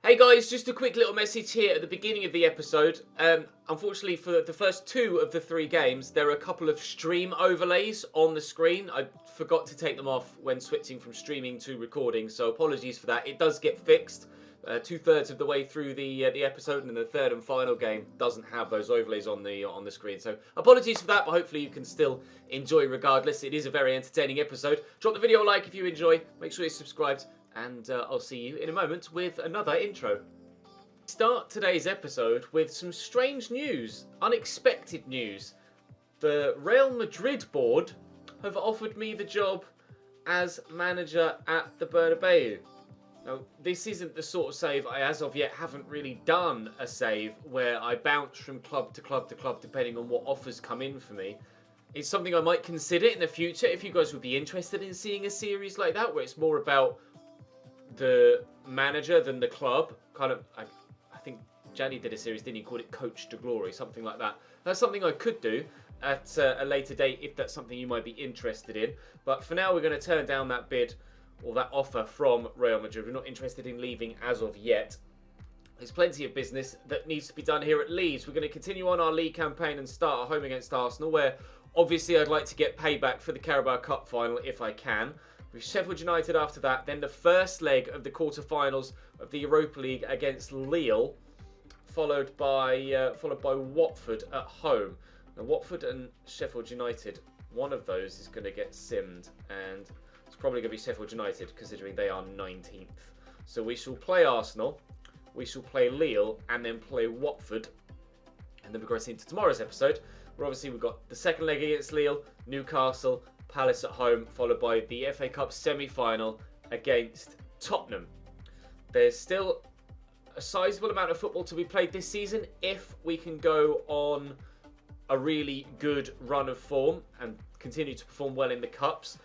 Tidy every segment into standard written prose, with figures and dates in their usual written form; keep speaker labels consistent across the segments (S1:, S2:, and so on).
S1: Hey guys, just a quick little message here at the beginning of the episode. Unfortunately for the first two of the three games, there are a couple of stream overlays on the screen. I forgot to take them off when switching from streaming to recording, so apologies for that. It does get fixed 2/3 of the way through the episode, and the third and final game doesn't have those overlays on the screen. So apologies for that, but hopefully you can still enjoy regardless. It is a very entertaining episode. Drop the video a like if you enjoy. Make sure you're subscribed. And I'll see you in a moment with another intro. Start today's episode with some strange news, unexpected news. The Real Madrid board have offered me the job as manager at the Bernabeu. Now, this isn't the sort of save I, as of yet, haven't really done a save where I bounce from club to club to club depending on what offers come in for me. It's something I might consider in the future if you guys would be interested in seeing a series like that where it's more about the manager than the club. Kind of, I think Gianni did a series, didn't he? Called it Coach to Glory, something like that. That's something I could do at a later date if that's something you might be interested in. But for now, we're going to turn down that bid or that offer from Real Madrid. We're not interested in leaving as of yet. There's plenty of business that needs to be done here at Leeds. We're going to continue on our league campaign and start at home against Arsenal, where obviously I'd like to get payback for the Carabao Cup final if I can. With Sheffield United after that, then the first leg of the quarter-finals of the Europa League against Lille, followed by Watford at home. Now, Watford and Sheffield United, one of those is going to get simmed, and it's probably going to be Sheffield United, considering they are 19th. So we shall play Arsenal, we shall play Lille, and then play Watford, and then progress into tomorrow's episode, where obviously we've got the second leg against Lille, Newcastle, Palace at home, followed by the FA Cup semi-final against Tottenham. There's still a sizable amount of football to be played this season if we can go on a really good run of form and continue to perform well in the Cups.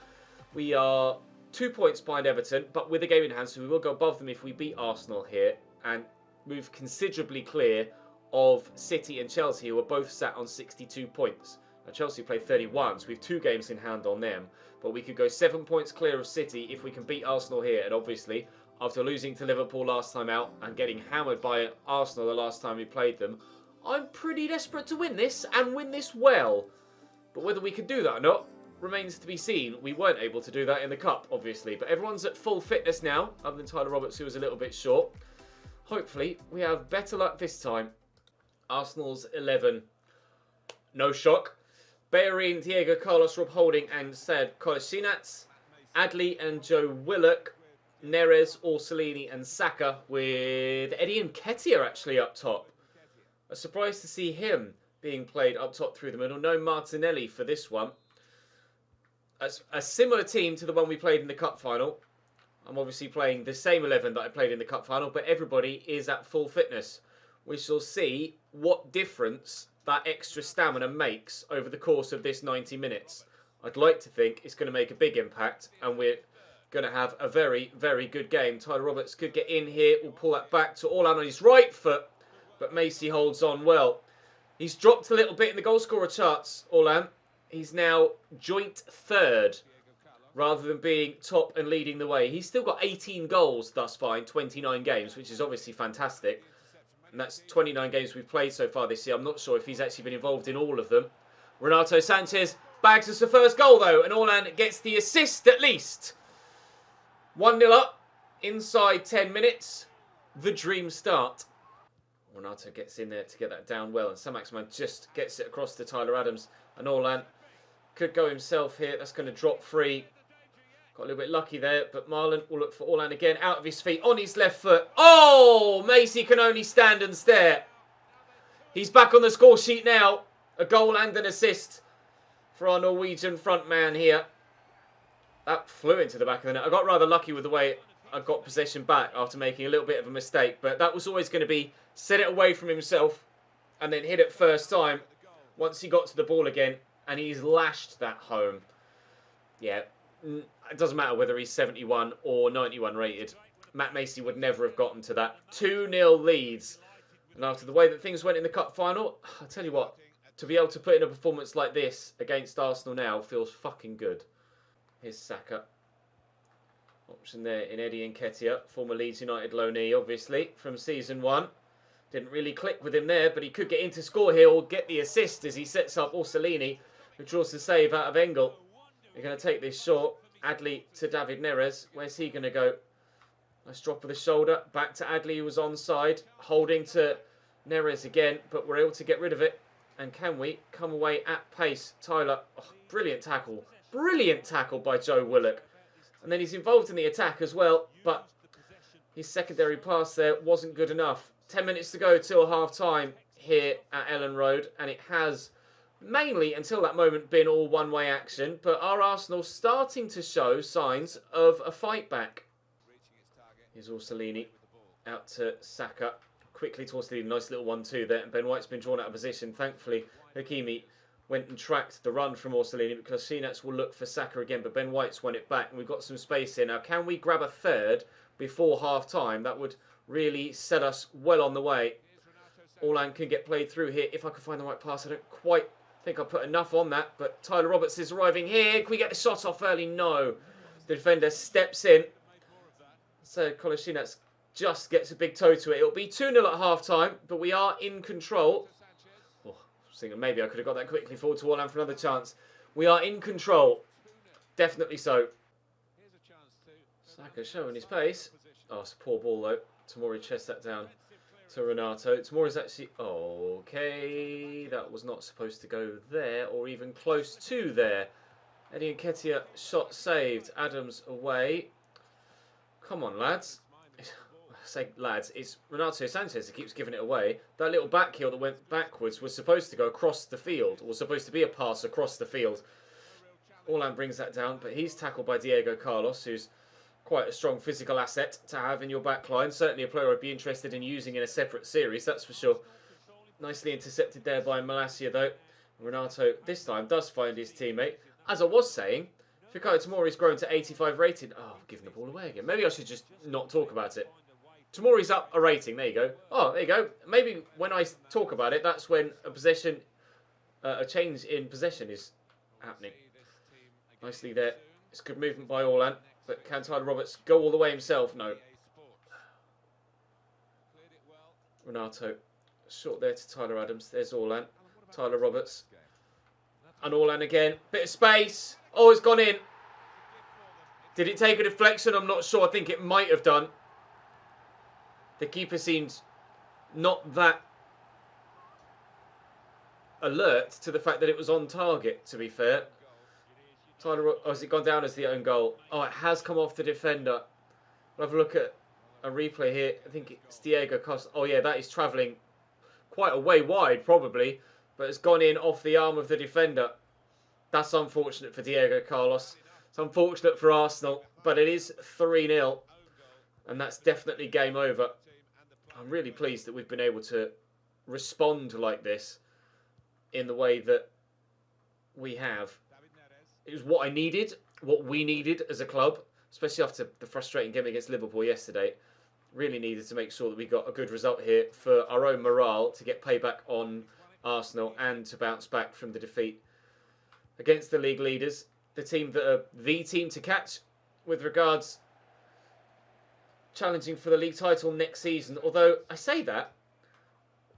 S1: We are 2 points behind Everton, but with a game in hand, so we will go above them if we beat Arsenal here and move considerably clear of City and Chelsea, who are both sat on 62 points. Now, Chelsea play 31, so we have 2 games in hand on them. But we could go 7 points clear of City if we can beat Arsenal here. And obviously, after losing to Liverpool last time out and getting hammered by Arsenal the last time we played them, I'm pretty desperate to win this and win this well. But whether we can do that or not remains to be seen. We weren't able to do that in the Cup, obviously. But everyone's at full fitness now, other than Tyler Roberts, who was a little bit short. Hopefully, we have better luck this time. Arsenal's 11. No shock. Bellerin, Diego Carlos, Rob Holding and Saad Kolasinac, Adley and Joe Willock, Neres, Orsolini and Saka, with Eddie Nketiah actually up top. A surprise to see him being played up top through the middle. No Martinelli for this one. A similar team to the one we played in the Cup final. I'm obviously playing the same 11 that I played in the Cup final, but everybody is at full fitness. We shall see what difference that extra stamina makes over the course of this 90 minutes. I'd like to think it's going to make a big impact and we're going to have a very, very good game. Tyler Roberts could get in here. We'll pull that back to Orlan on his right foot, but Macy holds on well. He's dropped a little bit in the goal scorer charts, Orlan. He's now joint third rather than being top and leading the way. He's still got 18 goals thus far in 29 games, which is obviously fantastic. And that's 29 games we've played so far this year. I'm not sure if he's actually been involved in all of them. Renato Sanchez bags us the first goal, though. And Orlan gets the assist at least. 1-0 up. Inside 10 minutes. The dream start. Renato gets in there to get that down well. And Saint-Maximin just gets it across to Tyler Adams. And Orlan could go himself here. That's going to drop free. Got a little bit lucky there, but Marlon will look for Orlan again, out of his feet, on his left foot. Oh, Macy can only stand and stare. He's back on the score sheet now. A goal and an assist for our Norwegian front man here. That flew into the back of the net. I got rather lucky with the way I got possession back after making a little bit of a mistake, but that was always going to be set it away from himself and then hit it first time once he got to the ball again, and he's lashed that home. Yeah. It doesn't matter whether he's 71 or 91 rated. Matt Macy would never have gotten to that. 2-0 Leeds. And after the way that things went in the Cup final, I'll tell you what, to be able to put in a performance like this against Arsenal now feels fucking good. Here's Saka. Option there in Eddie Nketiah, former Leeds United loanee, obviously, from Season 1. Didn't really click with him there, but he could get in to score here or get the assist as he sets up Orsolini, who draws the save out of Engel. They're going to take this short. Adley to David Neres. Where's he going to go? Nice drop of the shoulder. Back to Adley, who was onside. Holding to Neres again, but we're able to get rid of it. And can we come away at pace? Tyler, oh, brilliant tackle. Brilliant tackle by Joe Willock. And then he's involved in the attack as well, but his secondary pass there wasn't good enough. 10 minutes to go till half-time here at Ellen Road, and it has mainly, until that moment, been all one-way action, but our Arsenal starting to show signs of a fight back. Here's Orsolini out to Saka. Quickly towards the nice little 1-2 there, and Ben White's been drawn out of position. Thankfully, Hakimi went and tracked the run from Orsolini because Sinats will look for Saka again, but Ben White's won it back, and we've got some space here. Now, can we grab a third before half-time? That would really set us well on the way. Orlan can get played through here if I can find the right pass. I don't quite think I put enough on that, but Tyler Roberts is arriving here. Can we get the shot off early? No. The defender steps in. So Kolasinac just gets a big toe to it. It'll be 2-0 at half-time, but we are in control. Oh, I was thinking maybe I could have got that quickly forward to Orlan for another chance. We are in control. Definitely so. Saka showing his pace. Oh, it's a poor ball though. Tomori chests that down to Renato. Tomori's actually... Okay, that was not supposed to go there or even close to there. Eddie Nketiah shot saved. Adams away. Come on, lads. I say lads, it's Renato Sanchez who keeps giving it away. That little back heel that went backwards was supposed to go across the field, or was supposed to be a pass across the field. Orlan brings that down, but he's tackled by Diego Carlos, who's quite a strong physical asset to have in your back line. Certainly a player I'd be interested in using in a separate series, that's for sure. Nicely intercepted there by Malacia, though. Renato, this time, does find his teammate. As I was saying, Fikayo Tomori's grown to 85 rated. Oh, I've given the ball away again. Maybe I should just not talk about it. Tomori's up a rating. There you go. Oh, there you go. Maybe when I talk about it, that's when a change in possession is happening. Nicely there. It's good movement by Orlan. But can Tyler Roberts go all the way himself? No. Renato. Short there to Tyler Adams. There's Orlan. Tyler Roberts. And Orlan again. Bit of space. Oh, it's gone in. Did it take a deflection? I'm not sure. I think it might have done. The keeper seems not that alert to the fact that it was on target, to be fair. Tyler, oh, has it gone down as the own goal? Oh, it has come off the defender. We'll have a look at a replay here. I think it's Diego Costa. Oh, yeah, that is travelling quite a way wide, probably. But it's gone in off the arm of the defender. That's unfortunate for Diego Carlos. It's unfortunate for Arsenal, but it is 3-0. And that's definitely game over. I'm really pleased that we've been able to respond like this in the way that we have. It was what I needed, what we needed as a club, especially after the frustrating game against Liverpool yesterday. Really needed to make sure that we got a good result here for our own morale, to get payback on Arsenal and to bounce back from the defeat against the league leaders, the team that are the team to catch with regards challenging for the league title next season. Although I say that,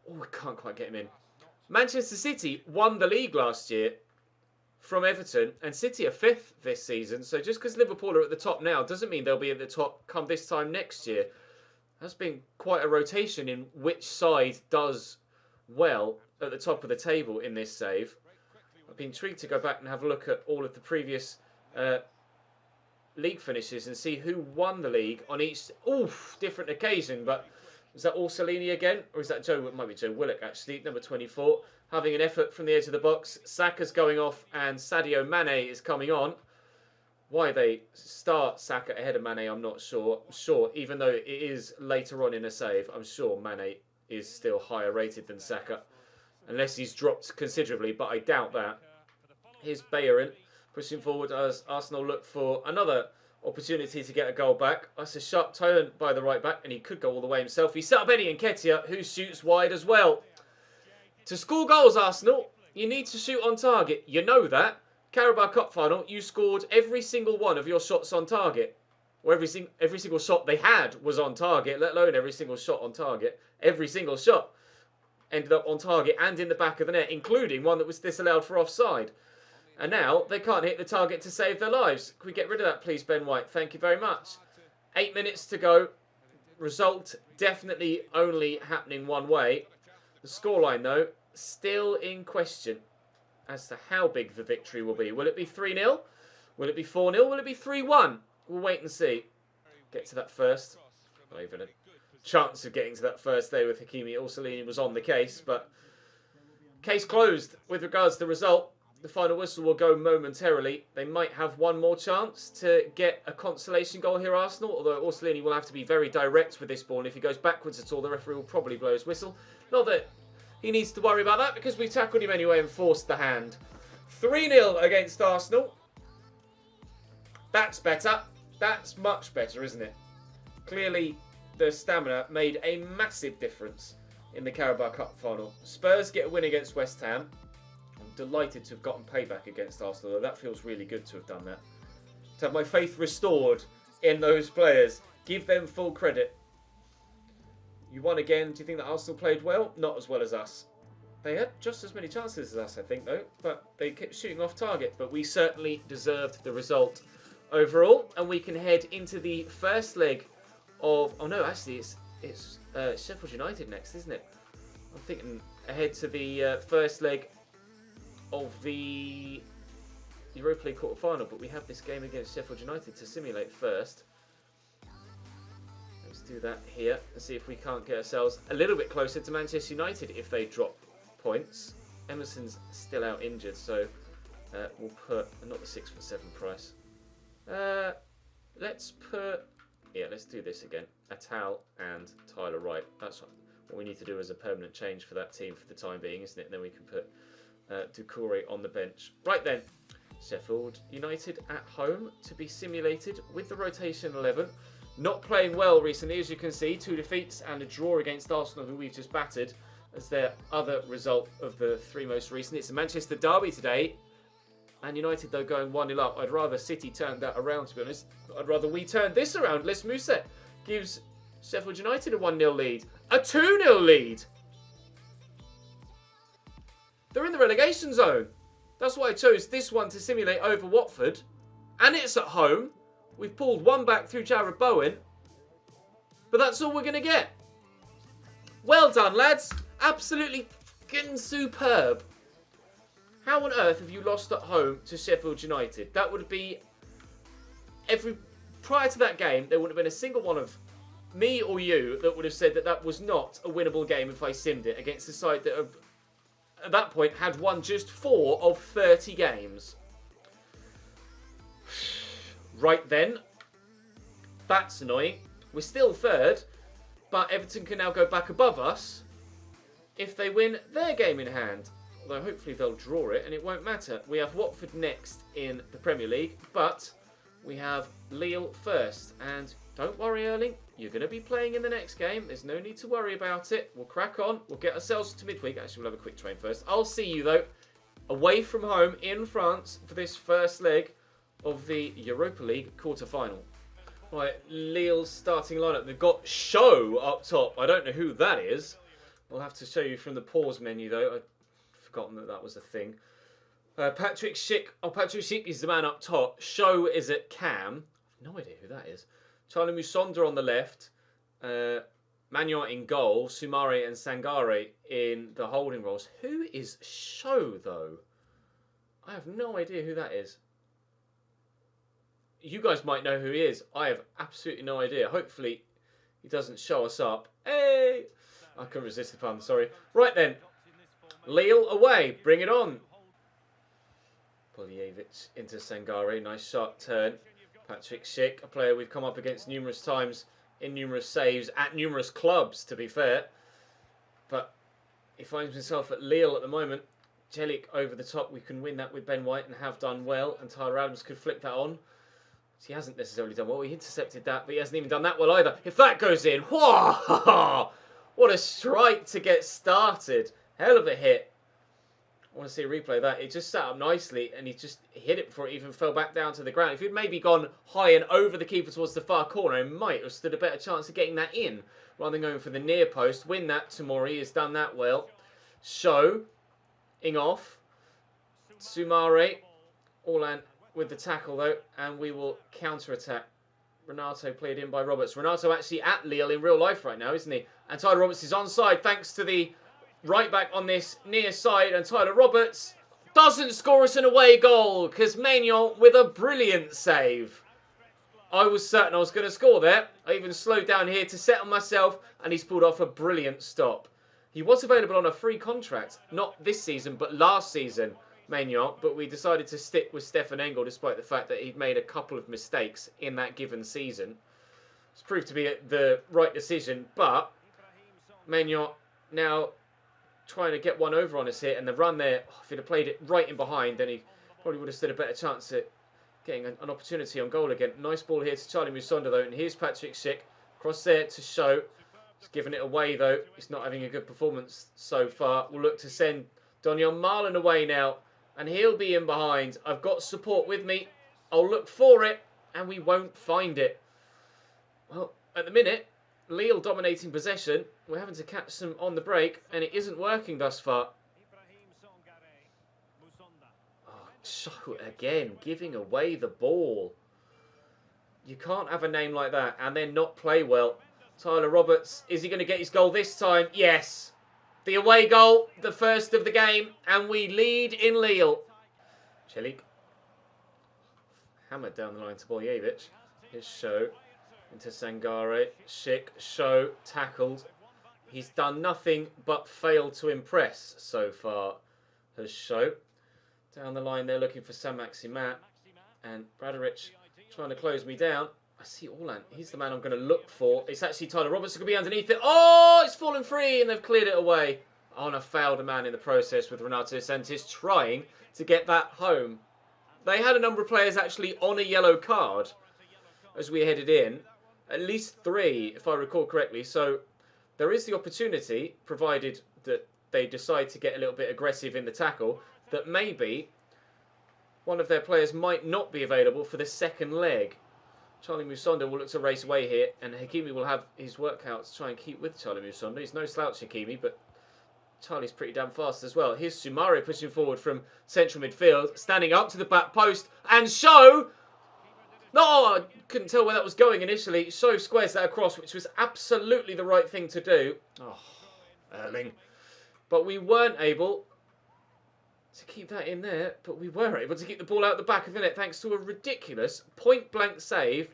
S1: we can't quite get him in. Manchester City won the league last year from Everton, and City are 5th this season. So just because Liverpool are at the top now doesn't mean they'll be at the top come this time next year. That's been quite a rotation in which side does well at the top of the table in this save. I've been intrigued to go back and have a look at all of the previous league finishes and see who won the league on each different occasion. But is that Orsolini again? Or is that Joe? It might be Joe Willock, actually, number 24. Having an effort from the edge of the box. Saka's going off and Sadio Mane is coming on. Why they start Saka ahead of Mane, I'm not sure. I'm sure, even though it is later on in a save, I'm sure Mane is still higher rated than Saka. Unless he's dropped considerably, but I doubt that. Here's Bayern pushing forward as Arsenal look for another opportunity to get a goal back. That's a sharp turn by the right back, and he could go all the way himself. He set up Eddie Nketiah, who shoots wide as well. To score goals, Arsenal, you need to shoot on target. You know that. Carabao Cup final, you scored every single one of your shots on target. or every single shot they had was on target, let alone every single shot on target. Every single shot ended up on target and in the back of the net, including one that was disallowed for offside. And now they can't hit the target to save their lives. Can we get rid of that, please, Ben White? Thank you very much. 8 minutes to go. Result definitely only happening one way. The scoreline, though, still in question as to how big the victory will be. Will it be 3-0? Will it be 4-0? Will it be 3-1? We'll wait and see. Get to that first. Not even a chance of getting to that first day with Hakimi. Orsolini was on the case, but case closed with regards to the result. The final whistle will go momentarily. They might have one more chance to get a consolation goal here, Arsenal, although Orsolini will have to be very direct with this ball, and if he goes backwards at all, the referee will probably blow his whistle. Not that he needs to worry about that, because we tackled him anyway and forced the hand. 3-0 against Arsenal. That's better. That's much better, isn't it? Clearly, the stamina made a massive difference in the Carabao Cup final. Spurs get a win against West Ham. I'm delighted to have gotten payback against Arsenal, though that feels really good to have done that. To have my faith restored in those players. Give them full credit. You won again. Do you think that Arsenal played well? Not as well as us. They had just as many chances as us, I think, though. But they kept shooting off target. But we certainly deserved the result overall. And we can head into the first leg of... Oh, no, actually, it's Sheffield United next, isn't it? I'm thinking ahead to the first leg of the Europa League quarter-final. But we have this game against Sheffield United to simulate first. Let's do that here and see if we can't get ourselves a little bit closer to Manchester United if they drop points. Emerson's still out injured, so we'll put not the 6'7" price. Let's do this again. Atal and Tyler Wright. That's what we need to do as a permanent change for that team for the time being, isn't it? And then we can put Doucouré on the bench. Right then, Sheffield United at home to be simulated with the rotation 11. Not playing well recently, as you can see. 2 defeats and a draw against Arsenal, who we've just battered, as their other result of the 3 most recent. It's a Manchester derby today. And United, though, going 1-0 up. I'd rather City turned that around, to be honest. I'd rather we turned this around. Les Mousset gives Sheffield United a 1-0 lead. A 2-0 lead! They're in the relegation zone. That's why I chose this one to simulate over Watford. And it's at home. We've pulled one back through Jared Bowen. But that's all we're going to get. Well done, lads. Absolutely fucking superb. How on earth have you lost at home to Sheffield United? That would be... Prior to that game, there wouldn't have been a single one of me or you that would have said that that was not a winnable game if I simmed it against a side that have, at that point had won just 4 of 30 games. Right then, that's annoying. We're still third, but Everton can now go back above us if they win their game in hand. Although hopefully they'll draw it and it won't matter. We have Watford next in the Premier League, but we have Lille first. And don't worry, Erling, you're going to be playing in the next game. There's no need to worry about it. We'll crack on. We'll get ourselves to midweek. Actually, we'll have a quick train first. I'll see you, though, away from home in France for this first leg of the Europa League quarter-final. Right, Lille's starting lineup. They've got Show up top. I don't know who that is. I'll have to show you from the pause menu, though. I'd forgotten that that was a thing. Patrick Schick. Oh, Patrick Schick is the man up top. Show is at cam. I've no idea who that is. Charlie Musonda on the left. Magnon in goal. Soumare and Sangare in the holding roles. Who is Show, though? I have no idea who that is. You guys might know who he is. I have absolutely no idea. Hopefully, he doesn't show us up. Hey! I couldn't resist the pun, sorry. Right then. Lille away. Bring it on. Poljevic into Sangare. Nice sharp turn. Patrick Schick, a player we've come up against numerous times in numerous saves at numerous clubs, to be fair. But he finds himself at Lille at the moment. Jelik over the top. We can win that with Ben White and have done well. And Tyler Adams could flick that on. He hasn't necessarily done well. He intercepted that, but he hasn't even done that well either. If that goes in, whoa! What a strike to get started. Hell of a hit. I want to see a replay of that. It just sat up nicely and he just hit it before it even fell back down to the ground. If he'd maybe gone high and over the keeper towards the far corner, he might have stood a better chance of getting that in rather than going for the near post. Win that. Tomori has done that well. Showing off. Sumare. Orlan with the tackle though, and we will counter-attack. Renato played in by Roberts. Renato actually at Lille in real life right now, isn't he? And Tyler Roberts is onside thanks to the right back on this near side, and Tyler Roberts doesn't score us an away goal because Maignan with a brilliant save. I was certain I was going to score there. I even slowed down here to settle myself, and he's pulled off a brilliant stop. He was available on a free contract, not this season, but last season, Maignan, but we decided to stick with Stefan Engel despite the fact that he'd made a couple of mistakes in that given season. It's proved to be the right decision, but Maignan now trying to get one over on us here, and the run there, if he'd have played it right in behind, then he probably would have stood a better chance at getting an opportunity on goal again. Nice ball here to Charlie Musonda though, and here's Patrick Schick. Cross there to Show. He's giving it away though. He's not having a good performance so far. We'll look to send Donion Marlon away now, and he'll be in behind. I've got support with me. I'll look for it, and we won't find it. Well, at the minute, Lille dominating possession. We're having to catch them on the break, and it isn't working thus far. Oh, Show again, giving away the ball. You can't have a name like that and then not play well. Tyler Roberts, is he going to get his goal this time? Yes. The away goal, the first of the game, and we lead in Lille. Celik. Hammered down the line to Boljevic. Here's Show. Into Sangare. Schick. Show. Tackled. He's done nothing but failed to impress so far. Has Show. Down the line they're looking for Saint-Maximin. And Bradaric trying to close me down. I see Orlan. He's the man I'm going to look for. It's actually Tyler Roberts who could be underneath it. Oh, it's fallen free and they've cleared it away. Oh, and I failed a man in the process with Renato Santos trying to get that home. They had a number of players actually on a yellow card as we headed in. At least 3, if I recall correctly. So there is the opportunity, provided that they decide to get a little bit aggressive in the tackle, that maybe one of their players might not be available for the second leg. Charlie Musonda will look to race away here, and Hakimi will have his work out to try and keep with Charlie Musonda. He's no slouch, Hakimi, but Charlie's pretty damn fast as well. Here's Sumare pushing forward from central midfield, standing up to the back post, and Show! No, I couldn't tell where that was going initially. Show squares that across, which was absolutely the right thing to do. Oh, Erling. But we weren't able to keep that in there, but we were able to keep the ball out the back of the net thanks to a ridiculous point-blank save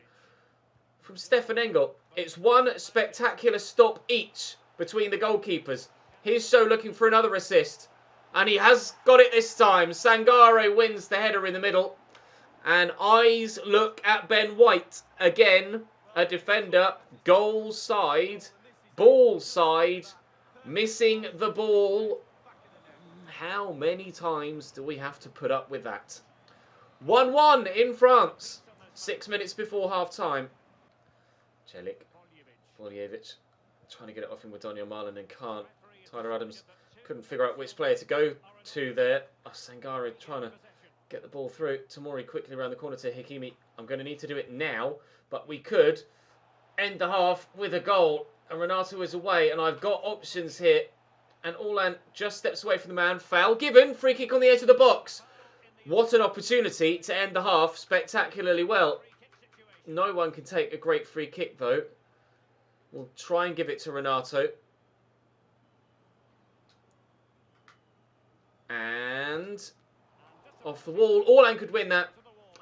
S1: from Stefan Engel. It's one spectacular stop each between the goalkeepers. Here's Show looking for another assist, and he has got it this time. Sangare wins the header in the middle, and eyes look at Ben White. Again, a defender, goal side, ball side, missing the ball. How many times do we have to put up with that? 1-1 in France. 6 minutes before half-time. Celik. Boljevic. Trying to get it off him with Donion Marlon and can't. Tyler Adams couldn't figure out which player to go to there. Oh, Sangare trying to get the ball through. Tomori quickly around the corner to Hakimi. I'm going to need to do it now, but we could end the half with a goal. And Renato is away, and I've got options here. And Orlan just steps away from the man. Foul given. Free kick on the edge of the box. What an opportunity to end the half spectacularly well. No one can take a great free kick, though. We'll try and give it to Renato. And off the wall. Orlan could win that.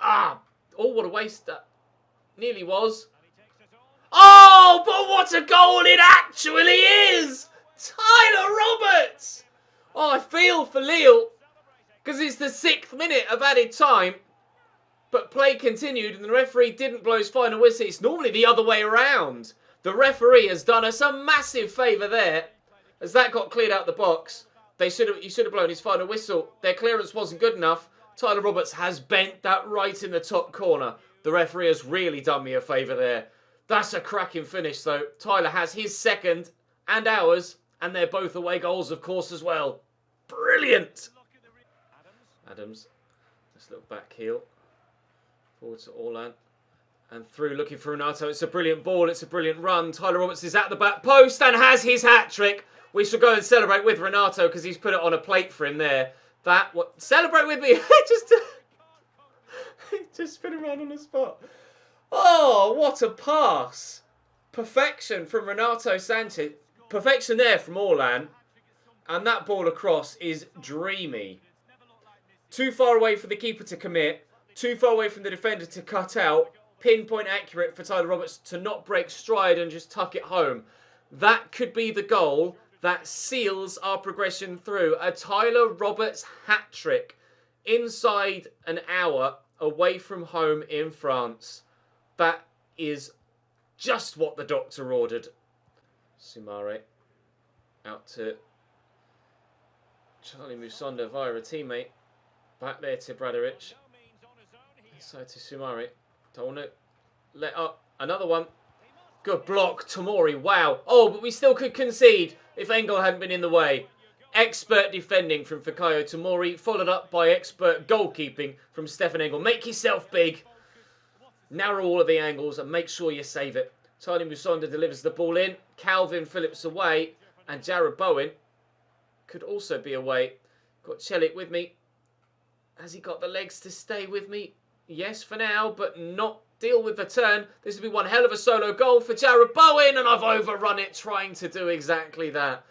S1: Ah! Oh, what a waste that nearly was. Oh, but what a goal it actually is! Tyler Roberts! Oh, I feel for Lille because it's the 6th minute of added time, but play continued and the referee didn't blow his final whistle. It's normally the other way around. The referee has done us a massive favour there as that got cleared out the box. He should have blown his final whistle. Their clearance wasn't good enough. Tyler Roberts has bent that right in the top corner. The referee has really done me a favour there. That's a cracking finish though. Tyler has his second and ours. And they're both away goals, of course, as well. Brilliant. Adams. This little back heel. Forward to Orlan. And through looking for Renato. It's a brilliant ball. It's a brilliant run. Tyler Roberts is at the back post and has his hat-trick. We should go and celebrate with Renato because he's put it on a plate for him there. Celebrate with me. Just spin around on the spot. Oh, what a pass. Perfection from Renato Sanchez. Perfection there from Orlan. And that ball across is dreamy. Too far away for the keeper to commit. Too far away from the defender to cut out. Pinpoint accurate for Tyler Roberts to not break stride and just tuck it home. That could be the goal that seals our progression through. A Tyler Roberts hat-trick inside an hour away from home in France. That is just what the doctor ordered. Sumare out to Charlie Musonda via a teammate. Back there to Bradaric. Inside to Sumare. Don't want to let up. Another one. Good block. Tomori. Wow. Oh, but we still could concede if Engel hadn't been in the way. Expert defending from Fikayo Tomori. Followed up by expert goalkeeping from Stefan Engel. Make yourself big. Narrow all of the angles and make sure you save it. Tony Musonda delivers the ball in. Calvin Phillips away. And Jared Bowen could also be away. Got Celik with me. Has he got the legs to stay with me? Yes, for now, but not deal with the turn. This will be one hell of a solo goal for Jared Bowen, and I've overrun it trying to do exactly that.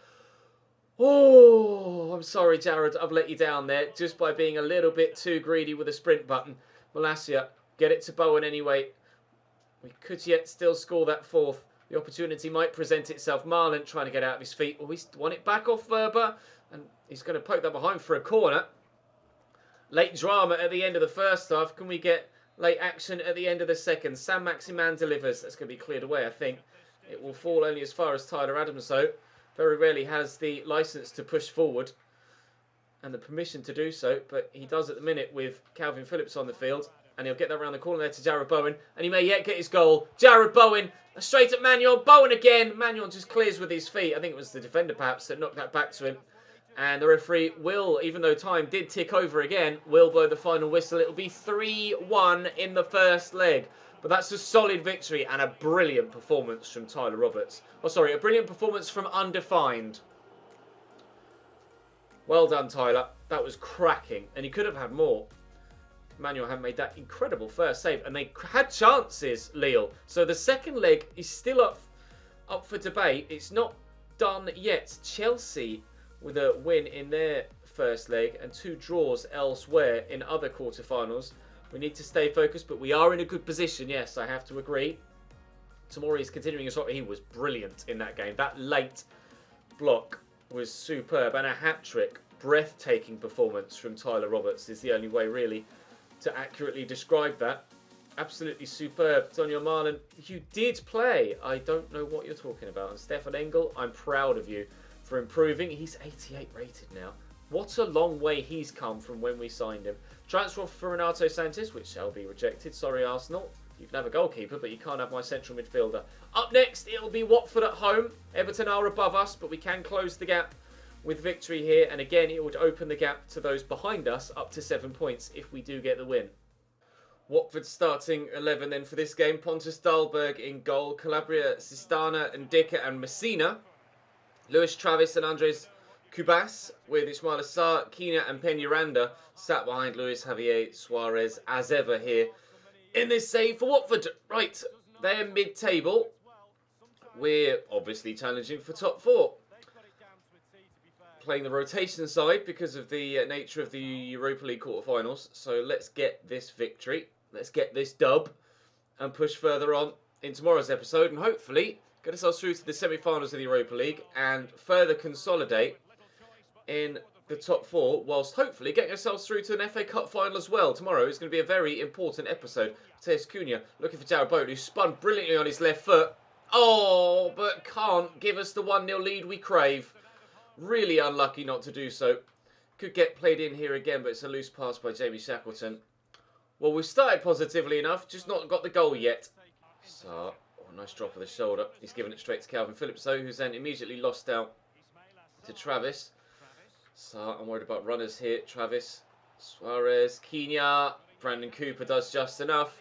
S1: Oh, I'm sorry, Jared. I've let you down there just by being a little bit too greedy with the sprint button. Malacia, get it to Bowen anyway. We could yet still score that fourth. The opportunity might present itself. Marlon trying to get out of his feet. Well, he's won it back off Verba, and he's going to poke that behind for a corner. Late drama at the end of the first half. Can we get late action at the end of the second? Sam Maximan delivers. That's going to be cleared away, I think. It will fall only as far as Tyler Adams, though. Very rarely has the licence to push forward and the permission to do so, but he does at the minute with Calvin Phillips on the field. And he'll get that around the corner there to Jared Bowen. And he may yet get his goal. Jared Bowen, straight at Manuel. Bowen again. Manuel just clears with his feet. I think it was the defender, perhaps, that knocked that back to him. And the referee will, even though time did tick over again, will blow the final whistle. It'll be 3-1 in the first leg. But that's a solid victory and a brilliant performance from Tyler Roberts. Oh, sorry, a brilliant performance from Undefined. Well done, Tyler. That was cracking. And he could have had more. Manuel had made that incredible first save. And they had chances, Lille. So the second leg is still up for debate. It's not done yet. Chelsea with a win in their first leg and 2 draws elsewhere in other quarterfinals. We need to stay focused, but we are in a good position. Yes, I have to agree. Tomori is continuing his shot. He was brilliant in that game. That late block was superb and a hat-trick. Breathtaking performance from Tyler Roberts is the only way, really, to accurately describe that. Absolutely superb. Daniel Marlon, you did play. I don't know what you're talking about. And Stefan Engel, I'm proud of you for improving. He's 88 rated now. What a long way he's come from when we signed him. Transfer for Renato Sanchez, which shall be rejected. Sorry, Arsenal. You can have a goalkeeper, but you can't have my central midfielder. Up next, it'll be Watford at home. Everton are above us, but we can close the gap with victory here. And again, it would open the gap to those behind us up to 7 points if we do get the win. Watford starting 11 then for this game. Pontus Dahlberg in goal. Calabria, Sistana, Ndika and Messina. Luis Travis and Andres Cubas with Ismail Assar, Kina and Peñaranda sat behind Luis Javier Suarez as ever here in this save for Watford. Right, they're mid-table. We're obviously challenging for top 4. Playing the rotation side because of the nature of the Europa League quarterfinals. So let's get this victory. Let's get this dub and push further on in tomorrow's episode and hopefully get ourselves through to the semi-finals of the Europa League and further consolidate in the top 4 whilst hopefully getting ourselves through to an FA Cup final as well. Tomorrow is going to be a very important episode. Mateus Cunha looking for Jared Bowen, who spun brilliantly on his left foot. Oh, but can't give us the 1-0 lead we crave. Really unlucky not to do so. Could get played in here again, but it's a loose pass by Jamie Shackleton. Well, we've started positively enough, just not got the goal yet. So, nice drop of the shoulder. He's given it straight to Calvin Phillips, though, who's then immediately lost out to Travis. So I'm worried about runners here. Travis Suarez, Quina, Brandon Cooper does just enough.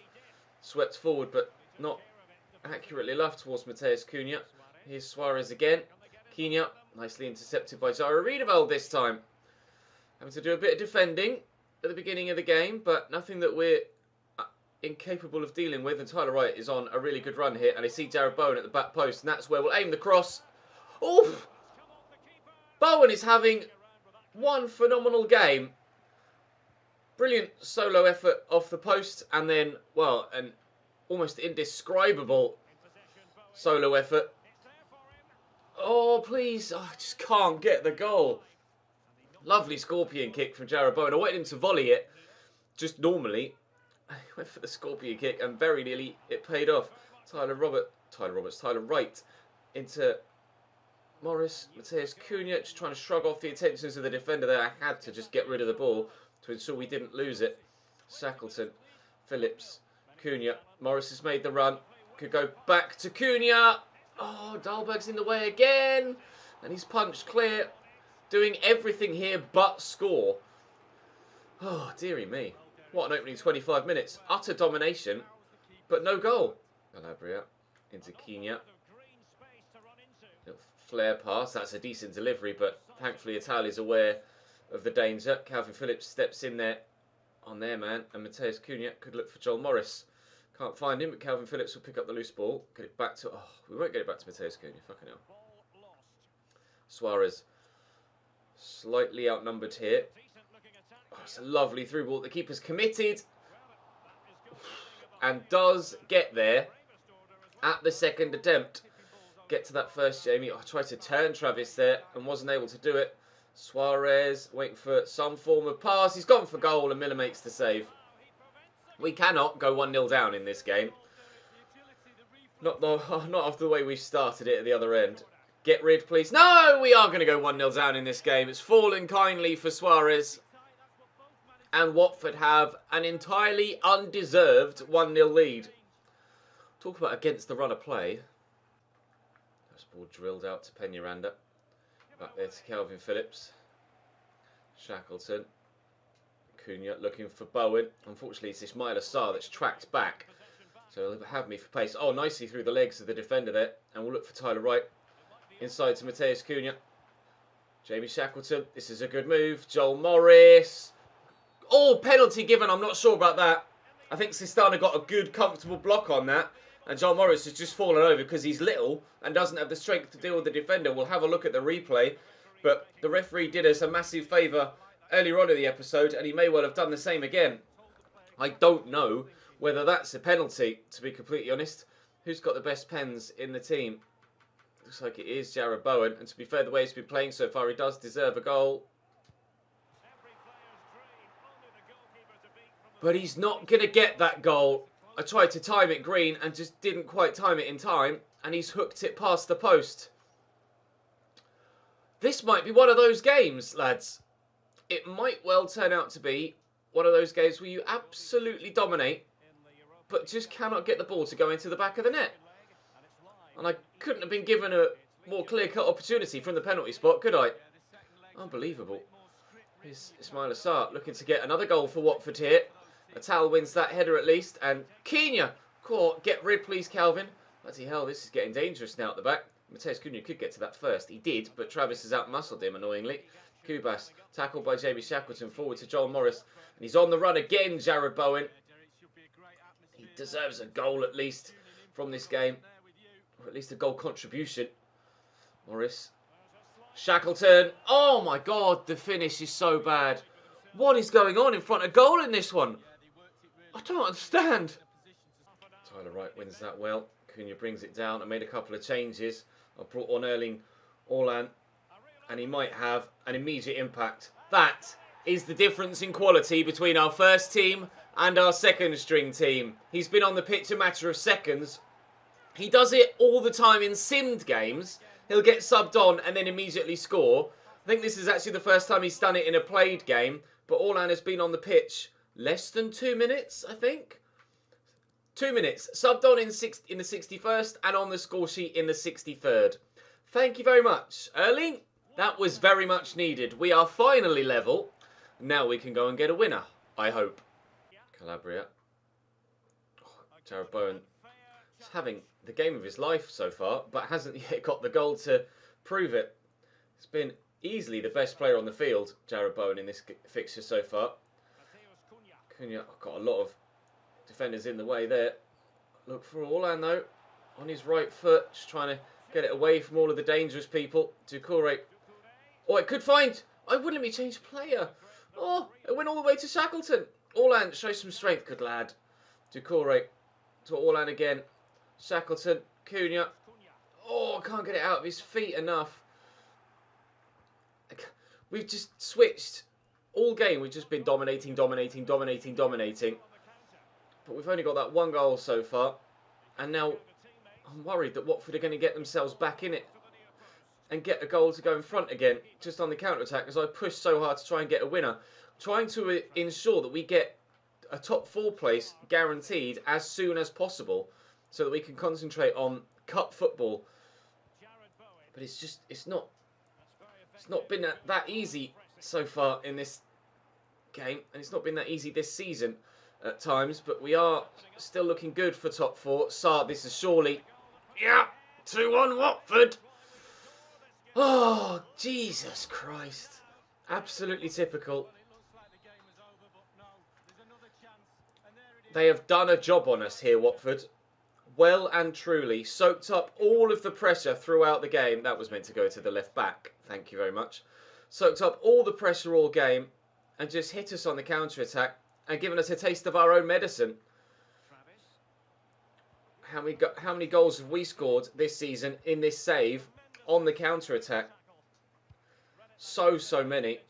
S1: Swept forward, but not accurately enough towards Mateus Cunha. Here's Suarez again. Quina, nicely intercepted by Zara this time. Having to do a bit of defending at the beginning of the game, but nothing that we're incapable of dealing with. And Tyler Wright is on a really good run here. And I see Jared Bowen at the back post, and that's where we'll aim the cross. Oof! Bowen is having one phenomenal game. Brilliant solo effort off the post, and then, well, an almost indescribable solo effort. Oh, please. Oh, I just can't get the goal. Lovely scorpion kick from Jared Bowen. I wanted him to volley it, just normally. He went for the scorpion kick, and very nearly it paid off. Tyler Wright into Morris. Mateus Cunha just trying to shrug off the attentions of the defender there. I had to just get rid of the ball to ensure we didn't lose it. Shackleton, Phillips, Cunha. Morris has made the run. Could go back to Cunha. Oh, Dahlberg's in the way again. And he's punched clear. Doing everything here but score. Oh, dearie me. What an opening 25 minutes. Utter domination, but no goal. Calabria into Quina. Little flare pass. That's a decent delivery, but thankfully Italia's aware of the danger. Calvin Phillips steps in there on their man, and Mateus Cunha could look for Joel Morris. Can't find him, but Calvin Phillips will pick up the loose ball. Get it back to... Oh, we won't get it back to Mateus Cunha. Fucking hell. Suarez. Slightly outnumbered here. Oh, it's a lovely through ball. The keeper's committed. And does get there at the second attempt. Get to that first, Jamie. Oh, I tried to turn Travis there and wasn't able to do it. Suarez waiting for some form of pass. He's gone for goal and Miller makes the save. We cannot go 1-0 down in this game. Not after the way we started it at the other end. Get rid, please. No, we are going to go 1-0 down in this game. It's fallen kindly for Suarez. And Watford have an entirely undeserved 1-0 lead. Talk about against the run of play. First ball drilled out to Peñaranda. Back there to Calvin Phillips. Shackleton. Cunha looking for Bowen. Unfortunately, it's Ismail Assar that's tracked back. So he'll have me for pace. Oh, nicely through the legs of the defender there. And we'll look for Tyler Wright. Inside to Mateus Cunha. Jamie Shackleton. This is a good move. Joel Morris. Oh, penalty given. I'm not sure about that. I think Sistana got a good, comfortable block on that. And Joel Morris has just fallen over because he's little and doesn't have the strength to deal with the defender. We'll have a look at the replay. But the referee did us a massive favour earlier on in the episode, and he may well have done the same again. I don't know whether that's a penalty, to be completely honest. Who's got the best pens in the team? Looks like it is Jared Bowen. And to be fair, the way he's been playing so far, he does deserve a goal. But he's not going to get that goal. I tried to time it green and just didn't quite time it in time. And he's hooked it past the post. This might be one of those games, lads. It might well turn out to be one of those games where you absolutely dominate, but just cannot get the ball to go into the back of the net. And I couldn't have been given a more clear-cut opportunity from the penalty spot, could I? Unbelievable. Here's Ismail Assar looking to get another goal for Watford here. Atal wins that header at least. And Quina caught. Get rid, please, Calvin. Bloody hell, this is getting dangerous now at the back. Mateus Cunha could get to that first. He did, but Travis has outmuscled him, annoyingly. Kubas, tackled by Jamie Shackleton, forward to Joel Morris. And he's on the run again, Jared Bowen. He deserves a goal, at least, from this game. Or at least a goal contribution. Morris. Shackleton. Oh, my God, the finish is so bad. What is going on in front of goal in this one? I don't understand. Tyler Wright wins that well. Cunha brings it down. I made a couple of changes. I brought on Erling Haaland, and he might have an immediate impact. That is the difference in quality between our first team and our second string team. He's been on the pitch a matter of seconds. He does it all the time in simmed games. He'll get subbed on and then immediately score. I think this is actually the first time he's done it in a played game, but Haaland has been on the pitch less than 2 minutes, I think. 2 minutes. Subbed on in the 61st and on the score sheet in the 63rd. Thank you very much, Erling. That was very much needed. We are finally level. Now we can go and get a winner, I hope. Calabria. Oh, Jared Bowen is having the game of his life so far, but hasn't yet got the goal to prove it. He's been easily the best player on the field, Jared Bowen, in this fixture so far. Cunha got a lot of defenders in the way there. Look for Orlan though, on his right foot, just trying to get it away from all of the dangerous people. Doucouré. Oh, it could find. I wouldn't let me change player. Oh, it went all the way to Shackleton. Orlan shows some strength, good lad. Doucouré to Orlan again. Shackleton, Cunha. Oh, can't get it out of his feet enough. We've just switched all game. We've just been dominating. But we've only got that one goal so far. And now I'm worried that Watford are going to get themselves back in it and get a goal to go in front again, just on the counter-attack, as I push so hard to try and get a winner. Trying to ensure that we get a top 4 place guaranteed as soon as possible so that we can concentrate on cup football. But it's not been that easy so far in this game, and it's not been that easy this season at times, but we are still looking good for top 4. Sarr, this is surely... Yeah, 2-1 Watford. Oh, Jesus Christ. Absolutely typical. They have done a job on us here, Watford. Well and truly. Soaked up all of the pressure throughout the game. That was meant to go to the left back. Thank you very much. Soaked up all the pressure all game and just hit us on the counter-attack and given us a taste of our own medicine. How many goals have we scored this season in this save on the counter-attack? So many.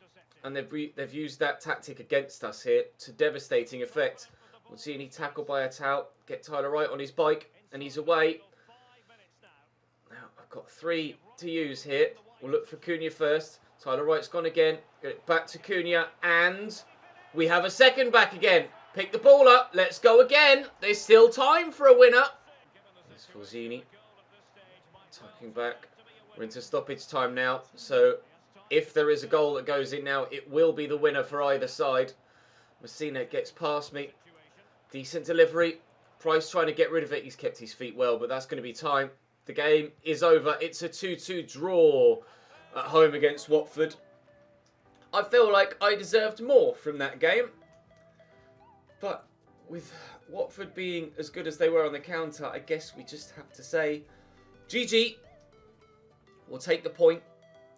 S1: And they've used that tactic against us here to devastating effect. Mazzini tackled by a towel. Get Tyler Wright on his bike. And he's away. Now, I've got 3 to use here. We'll look for Cunha first. Tyler Wright's gone again. Get it back to Cunha. And we have a second back again. Pick the ball up. Let's go again. There's still time for a winner. There's Mazzini. Tucking back. We're into stoppage time now. So if there is a goal that goes in now, it will be the winner for either side. Messina gets past me. Decent delivery. Price trying to get rid of it. He's kept his feet well, but that's going to be time. The game is over. It's a 2-2 draw at home against Watford. I feel like I deserved more from that game. But with Watford being as good as they were on the counter, I guess we just have to say GG. We'll take the point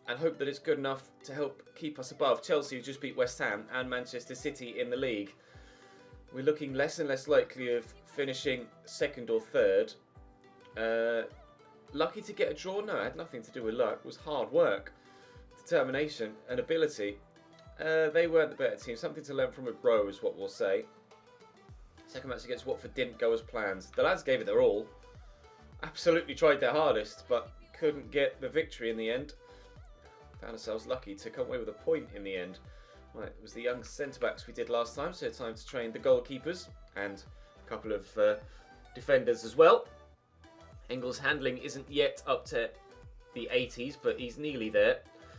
S1: and hope that it's good enough to help keep us above Chelsea, who just beat West Ham, and Manchester City in the league. We're looking less and less likely of finishing second or third. Lucky to get a draw? No, it had nothing to do with luck. It was hard work, determination and ability. They weren't the better team. Something to learn from a Rowe is what we'll say. Second match against Watford didn't go as planned. The lads gave it their all. Absolutely tried their hardest, but couldn't get the victory in the end. Found ourselves lucky to come away with a point in the end. Right, it was the young centre-backs we did last time, so time to train the goalkeepers and a couple of defenders as well. Engels' handling isn't yet up to the 80s, but he's nearly there.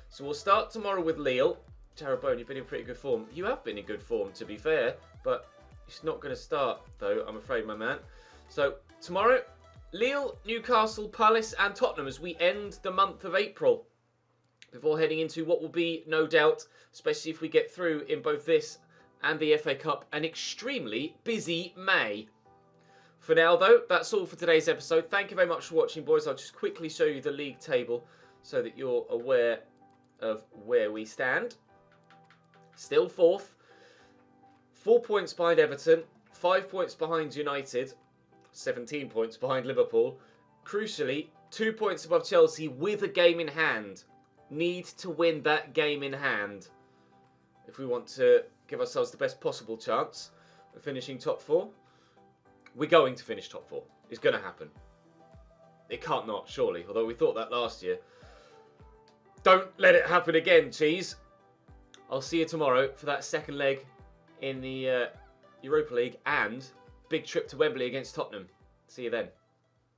S1: So we'll start tomorrow with Lille. Jared Bowen, you've been in pretty good form. You have been in good form, to be fair, but it's not going to start, though, I'm afraid, my man. So tomorrow, Lille, Newcastle, Palace and Tottenham as we end the month of April, before heading into what will be, no doubt, especially if we get through in both this and the FA Cup, an extremely busy May. For now, though, that's all for today's episode. Thank you very much for watching, boys. I'll just quickly show you the league table so that you're aware of where we stand. Still fourth. 4 points behind Everton. 5 points behind United. 17 points behind Liverpool. Crucially, 2 points above Chelsea with a game in hand. Need to win that game in hand if we want to give ourselves the best possible chance of finishing top 4. We're going to finish top 4. It's going to happen. It can't not, surely, although we thought that last year. Don't let it happen again, Cheese. I'll see you tomorrow for that second leg in the Europa League and big trip to Wembley against Tottenham. See you then.